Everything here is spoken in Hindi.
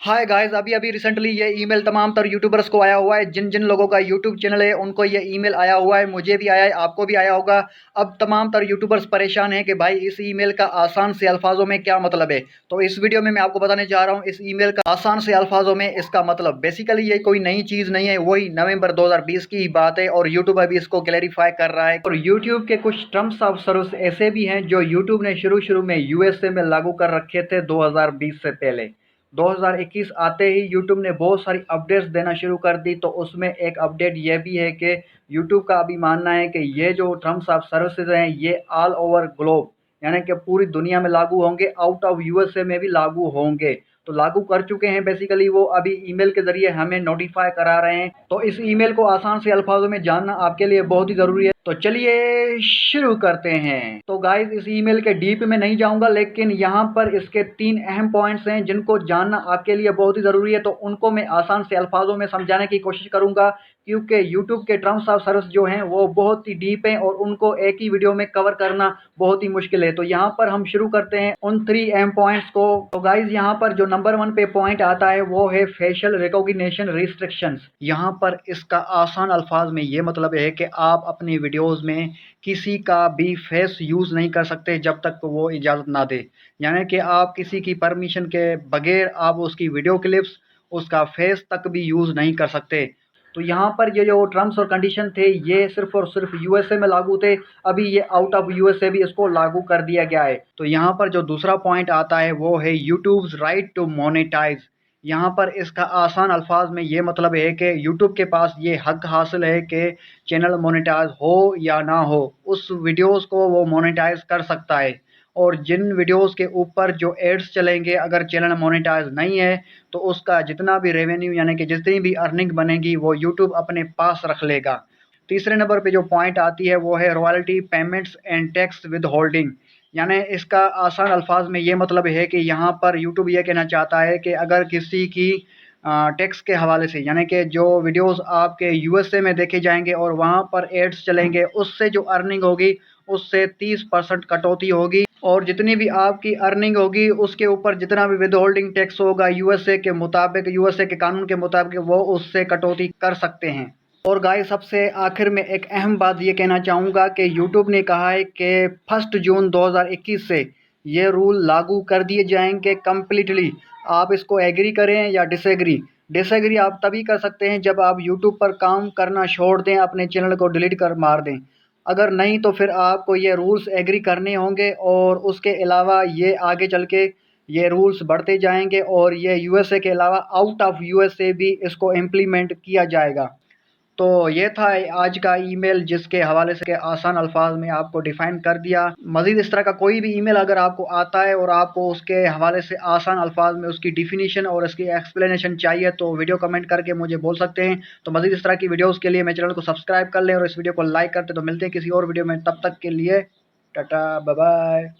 हाय गाइस, अभी अभी रिसेंटली ये ईमेल तमाम तर यूट्यूबर्स को आया हुआ है। जिन जिन लोगों का यूट्यूब चैनल है उनको ये ईमेल आया हुआ है। मुझे भी आया है, आपको भी आया होगा। अब तमाम तर यूट्यूबर्स परेशान हैं कि भाई इस ईमेल का आसान से अल्फाजों में क्या मतलब है। तो इस वीडियो में मैं आपको बताने जा रहा हूँ इस ईमेल का आसान से अल्फाजों में इसका मतलब। बेसिकली ये कोई नई चीज़ नहीं है, वही नवंबर 2020 की ही बात है और यूट्यूब अभी इसको क्लैरिफाई कर रहा है। और यूट्यूब के कुछ टर्म्स ऑफ सर्विस ऐसे भी हैं जो यूट्यूब ने शुरू शुरू में यूएसए में लागू कर रखे थे 2020 से पहले। 2021 आते ही यूट्यूब ने बहुत सारी अपडेट्स देना शुरू कर दी। तो उसमें एक अपडेट ये भी है कि यूट्यूब का अभी मानना है कि ये जो टर्म्स ऑफ सर्विसेज हैं ये ऑल ओवर ग्लोब यानी कि पूरी दुनिया में लागू होंगे, आउट ऑफ यूएसए में भी लागू होंगे। तो लागू कर चुके हैं, बेसिकली वो अभी ईमेल के ज़रिए हमें नोटिफाई करा रहे हैं। तो इस ईमेल को आसान से अल्फाजों में जानना आपके लिए बहुत ही ज़रूरी है। तो चलिए शुरू करते हैं। तो गाइस, इस ईमेल के डीप में नहीं जाऊंगा, लेकिन यहाँ पर इसके 3 अहम पॉइंट्स हैं जिनको जानना आपके लिए बहुत ही ज़रूरी है। तो उनको मैं आसान से अल्फाजों में समझाने की कोशिश करूंगा, क्योंकि यूट्यूब के टर्म्स ऑफ सर्विस जो हैं वो बहुत ही डीप हैं और उनको एक ही वीडियो में कवर करना बहुत ही मुश्किल है। तो यहाँ पर हम शुरू करते हैं उन 3 अहम पॉइंट्स को। तो गाइज, यहाँ पर जो नंबर 1 पे पॉइंट आता है वो है फेशियल रिकॉग्निशन रिस्ट्रिक्शंस। यहाँ पर इसका आसान अल्फाज में ये मतलब है कि आप अपनी वीडियोस में किसी का भी फेस यूज़ नहीं कर सकते जब तक वो इजाज़त ना दे। यानी कि आप किसी की परमिशन के बगैर आप उसकी वीडियो क्लिप्स, उसका फेस तक भी यूज़ नहीं कर सकते। तो यहाँ पर ये जो टर्म्स और कंडीशन थे ये सिर्फ और सिर्फ यूएसए में लागू थे। अभी ये आउट ऑफ यूएसए भी इसको लागू कर दिया गया है। तो यहाँ पर जो दूसरा पॉइंट आता है वो है यूट्यूब्स राइट टू मोनेटाइज। यहाँ पर इसका आसान अल्फाज में ये मतलब है कि यूट्यूब के पास ये हक हासिल है कि चैनल मोनेटाइज हो या ना हो, उस वीडियोस को वो मोनेटाइज कर सकता है। और जिन वीडियोस के ऊपर जो एड्स चलेंगे, अगर चैनल मोनेटाइज नहीं है तो उसका जितना भी रेवेन्यू यानी कि जितनी भी अर्निंग बनेगी वो यूट्यूब अपने पास रख लेगा। तीसरे नंबर पे जो पॉइंट आती है वो है royalty payments and tax with holding. यानी इसका आसान अल्फाज में ये मतलब है कि यहाँ पर यूट्यूब ये कहना चाहता है कि अगर किसी की टैक्स के हवाले से, यानी कि जो वीडियोस आपके यूएसए में देखे जाएंगे और वहाँ पर एड्स चलेंगे, उससे जो अर्निंग होगी उससे 30% कटौती होगी। और जितनी भी आपकी अर्निंग होगी उसके ऊपर जितना भी विद होल्डिंग टैक्स होगा यूएसए के मुताबिक, यूएसए के कानून के मुताबिक वो उससे कटौती कर सकते हैं। और गाइस, सबसे आखिर में एक अहम बात ये कहना चाहूँगा कि यूट्यूब ने कहा है कि 1 जून 2021 से ये रूल लागू कर दिए जाएंगे कम्प्लीटली। आप इसको एग्री करें या डिसएग्री। डिसएग्री आप तभी कर सकते हैं जब आप यूट्यूब पर काम करना छोड़ दें, अपने चैनल को डिलीट कर मार दें। अगर नहीं तो फिर आपको ये रूल्स एग्री करने होंगे और उसके अलावा ये आगे चल के ये रूल्स बढ़ते जाएंगे और ये यूएसए के अलावा आउट ऑफ यूएसए भी इसको इम्प्लीमेंट किया जाएगा। तो ये था आज का ईमेल जिसके हवाले से आसान अल्फाज में आपको डिफ़ाइन कर दिया। मज़ीद इस तरह का कोई भी ईमेल अगर आपको आता है और आपको उसके हवाले से आसान अल्फाज में उसकी डिफिनीशन और उसकी एक्सप्लेनेशन चाहिए तो वीडियो कमेंट करके मुझे बोल सकते हैं। तो मज़ीद इस तरह की वीडियोस के लिए मेरे चैनल को सब्सक्राइब कर लें और इस वीडियो को लाइक करते। तो मिलते हैं किसी और वीडियो में, तब तक के लिए टाटा बाय बाय।